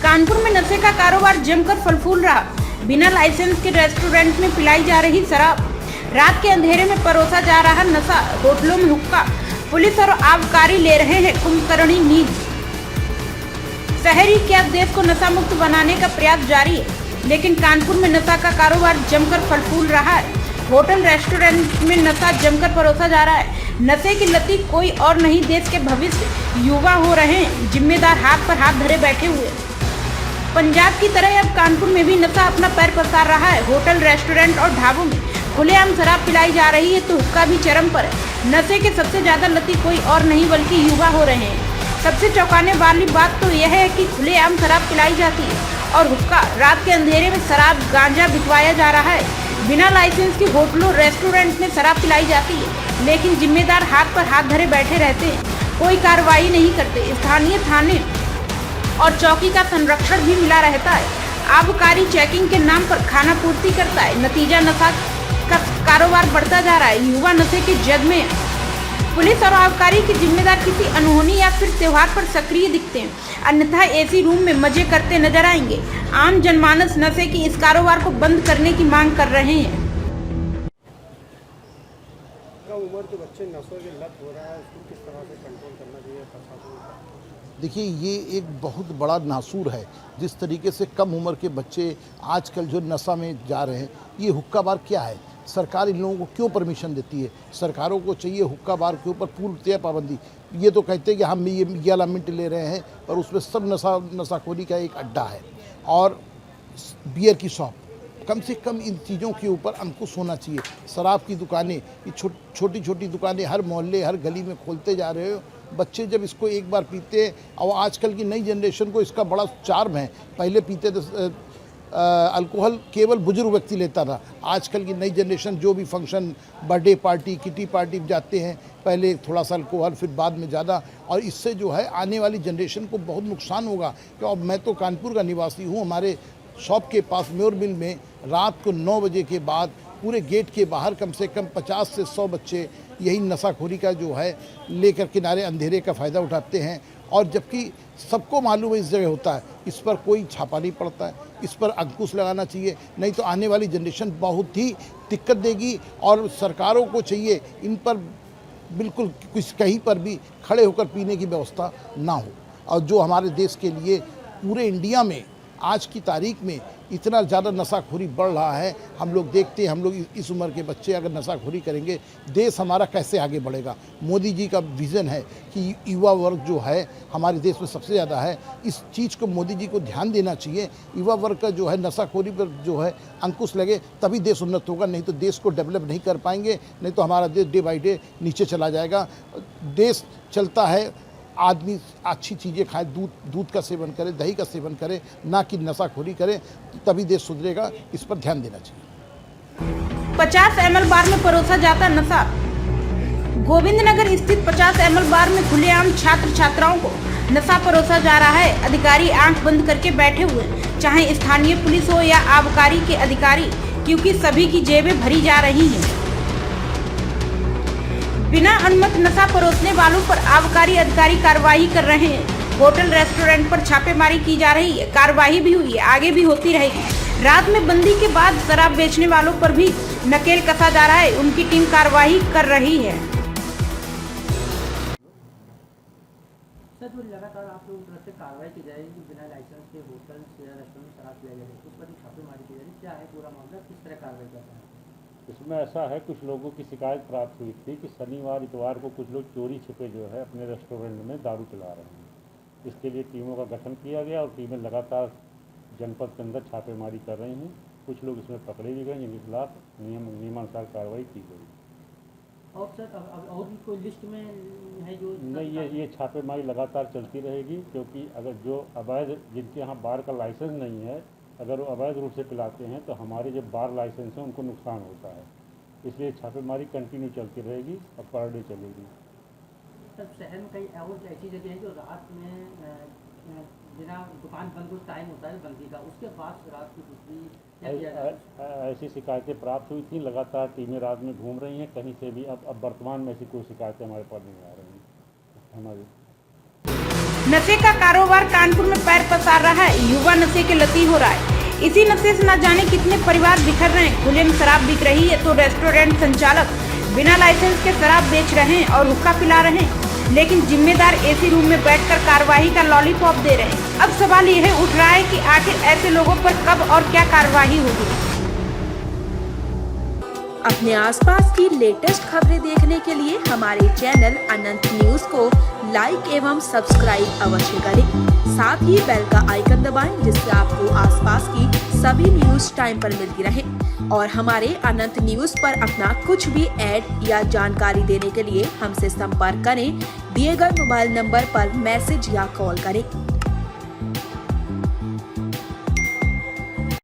कानपुर में नशे का कारोबार जमकर फल फूल रहा। बिना लाइसेंस के रेस्टोरेंट में पिलाई जा रही शराब, रात के अंधेरे में परोसा जा रहा नशा, होटलों में हुक्का, पुलिस और आबकारी ले रहे हैं कुंभकर्णी नींद। शहरी क्या देश को नशा मुक्त बनाने का प्रयास जारी है, लेकिन कानपुर में नशा का कारोबार जमकर फल फूल रहा है। होटल रेस्टोरेंट में नशा जमकर परोसा जा रहा है। नशे की लती कोई और नहीं, देश के भविष्य युवा हो रहे हैं जिम्मेदार, हाथ पर हाथ धरे बैठे हुए। पंजाब की तरह अब कानपुर में भी नशा अपना पैर पसार रहा है। होटल रेस्टोरेंट और ढाबों में खुलेआम शराब पिलाई जा रही है तो हुक्का भी चरम पर है। नशे के सबसे ज्यादा लती कोई और नहीं बल्कि युवा हो रहे हैं। सबसे चौंकाने वाली बात तो यह है कि खुलेआम शराब पिलाई जाती है और हुक्का, रात के अंधेरे में शराब गांजा बिकवाया जा रहा है। बिना लाइसेंस के होटलों रेस्टोरेंट में शराब पिलाई जाती है, लेकिन जिम्मेदार हाथ पर हाथ धरे बैठे रहते हैं, कोई कार्रवाई नहीं करते। स्थानीय थाने और चौकी का संरक्षण भी मिला रहता है। आबकारी चेकिंग के नाम पर खाना पूर्ति करता है। नतीजा नशा का कारोबार बढ़ता जा रहा है। युवा नशे के जद में पुलिस और आबकारी की जिम्मेदार किसी अनहोनी या फिर त्योहार पर सक्रिय दिखते हैं, अन्यथा एसी रूम में मजे करते नजर आएंगे। आम जनमानस नशे की इस कारोबार को बंद करने की मांग कर रहे हैं। उम्र के बच्चे नशे की लत हो रहा है, उसको किस तरह से कंट्रोल करना चाहिए प्रशासन को? देखिए, ये एक बहुत बड़ा नासूर है। जिस तरीके से कम उम्र के बच्चे आजकल जो नशा में जा रहे हैं, ये हुक्का बार क्या है? सरकार इन लोगों को क्यों परमिशन देती है? सरकारों को चाहिए हुक्का बार के ऊपर पूर्णतः पाबंदी। ये तो कहते हैं कि हम ये 11 मिनट ले रहे हैं, और उसमें सब नशाखोरी का एक अड्डा है और बियर की शॉप। कम से कम इन चीज़ों के ऊपर अंकुश होना चाहिए। शराब की दुकानें, ये छोटी छोटी दुकानें हर मोहल्ले हर गली में खोलते जा रहे हो। बच्चे जब इसको एक बार पीते हैं, और आजकल की नई जनरेशन को इसका बड़ा चार्म है। पहले पीते थे अल्कोहल केवल बुजुर्ग व्यक्ति लेता था। आजकल की नई जनरेशन जो भी function, birthday party, kitty party जाते हैं, पहले थोड़ा सा अल्कोहल फिर बाद में ज़्यादा, और इससे जो है आने वाली जनरेशन को बहुत नुकसान होगा। क्यों? मैं तो कानपुर का निवासी हूँ। हमारे शॉप के पास म्योर मिल में रात को 9 बजे के बाद पूरे गेट के बाहर कम से कम 50 से 100 बच्चे यही नशाखोरी का जो है लेकर किनारे अंधेरे का फ़ायदा उठाते हैं। और जबकि सबको मालूम है इस जगह होता है, इस पर कोई छापा नहीं पड़ता है। इस पर अंकुश लगाना चाहिए, नहीं तो आने वाली जनरेशन बहुत ही दिक्कत देगी। और सरकारों को चाहिए इन पर बिल्कुल कुछ कहीं पर भी खड़े होकर पीने की व्यवस्था ना हो। और जो हमारे देश के लिए पूरे इंडिया में आज की तारीख में इतना ज़्यादा नशाखोरी बढ़ रहा है, हम लोग देखते हैं। हम लोग इस उम्र के बच्चे अगर नशाखोरी करेंगे, देश हमारा कैसे आगे बढ़ेगा? मोदी जी का विज़न है कि युवा वर्ग जो है हमारे देश में सबसे ज़्यादा है। इस चीज़ को मोदी जी को ध्यान देना चाहिए। युवा वर्ग का जो है नशाखोरी पर जो है अंकुश लगे, तभी देश उन्नत होगा। नहीं तो देश को डेवलप नहीं कर पाएंगे, नहीं तो हमारा देश डे बाई डे नीचे चला जाएगा। देश चलता है, आदमी अच्छी चीज़ें खाए, दूध का सेवन करे, दही का सेवन करे, ना कि नशाखोरी करे, तभी देश सुधरेगा। इस पर ध्यान देना चाहिए। 50 ml बार में परोसा जाता नशा। गोविंदनगर स्थित 50 ml बार में खुलेआम छात्र छात्राओं को नशा परोसा जा रहा है। अधिकारी आंख बंद करके बैठे हुए, चाहे स्थानीय पुलिस हो या आबकारी के अधिकारी, क्योंकि सभी की जेबें भरी जा रही हैं। बिना अनुमति नशा परोसने वालों पर आबकारी अधिकारी कार्रवाई कर रहे हैं। होटल रेस्टोरेंट पर छापेमारी की जा रही है, कार्रवाई भी हुई है, आगे भी होती रहेगी। रात में बंदी के बाद शराब बेचने वालों पर भी नकेल कसा जा रहा है, उनकी टीम कार्रवाई कर रही है। सर, जो लगातार आप लोगों की तरफ से कार्रवाई की जा रही है, बिना लाइसेंस के होटल या रेस्टोरेंट में शराब पिलाई जा रही है, उस पर छापेमारी की जा रही है, क्या है पूरा मामला, किस तरह कार्रवाई कर रहे हैं? इसमें ऐसा है, कुछ लोगों की शिकायत प्राप्त हुई थी कि शनिवार इतवार को कुछ लोग चोरी छिपे जो है अपने रेस्टोरेंट में दारू चला रहे हैं। इसके लिए टीमों का गठन किया गया और टीमें लगातार जनपद के अंदर छापेमारी कर रही हैं। कुछ लोग इसमें पकड़े भी गए, जिनके खिलाफ नियमानुसार कार्रवाई की गई। और सर, अब और भी कोई लिस्ट में है जो नहीं, ये छापेमारी लगातार चलती रहेगी, क्योंकि अगर जो अवैध, जिनके यहाँ बार का लाइसेंस नहीं है, अगर वो अवैध रूप से पिलाते हैं तो हमारे जो बार लाइसेंस हैं उनको नुकसान होता है। इसलिए छापेमारी कंटिन्यू चलती रहेगी और पर डे चलेगी। सर, शहर में कई और ऐसी जगह है जो रात में बिना दुकान बंद कुछ टाइम होता है बंदी का, उसके बाद रात की दूसरी ऐसी शिकायतें प्राप्त हुई थी। लगातार टीमें रात में घूम रही हैं, कहीं से भी अब वर्तमान में ऐसी कोई शिकायतें हमारे पास नहीं आ रही हैं। हमारी नशे का कारोबार कानपुर में पैर पसार रहा है। युवा नशे के लती हो रहा है। इसी नशे से न जाने कितने परिवार बिखर रहे हैं। खुले में शराब बिक रही है तो रेस्टोरेंट संचालक बिना लाइसेंस के शराब बेच रहे हैं और हुक्का पिला रहे हैं, लेकिन जिम्मेदार एसी रूम में बैठकर कार्रवाई का लॉलीपॉप दे रहे हैं। अब सवाल यह उठ रहा है कि आखिर ऐसे लोगों पर कब और क्या कार्रवाई होगी। अपने आसपास की लेटेस्ट खबरें देखने के लिए हमारे चैनल अनंत न्यूज को लाइक एवं सब्सक्राइब अवश्य करें। साथ ही बेल का आइकन दबाएं जिससे आपको आसपास की सभी न्यूज टाइम पर मिलती रहे। और हमारे अनंत न्यूज पर अपना कुछ भी ऐड या जानकारी देने के लिए हमसे संपर्क करें। दिए गए मोबाइल नंबर पर मैसेज या कॉल करें।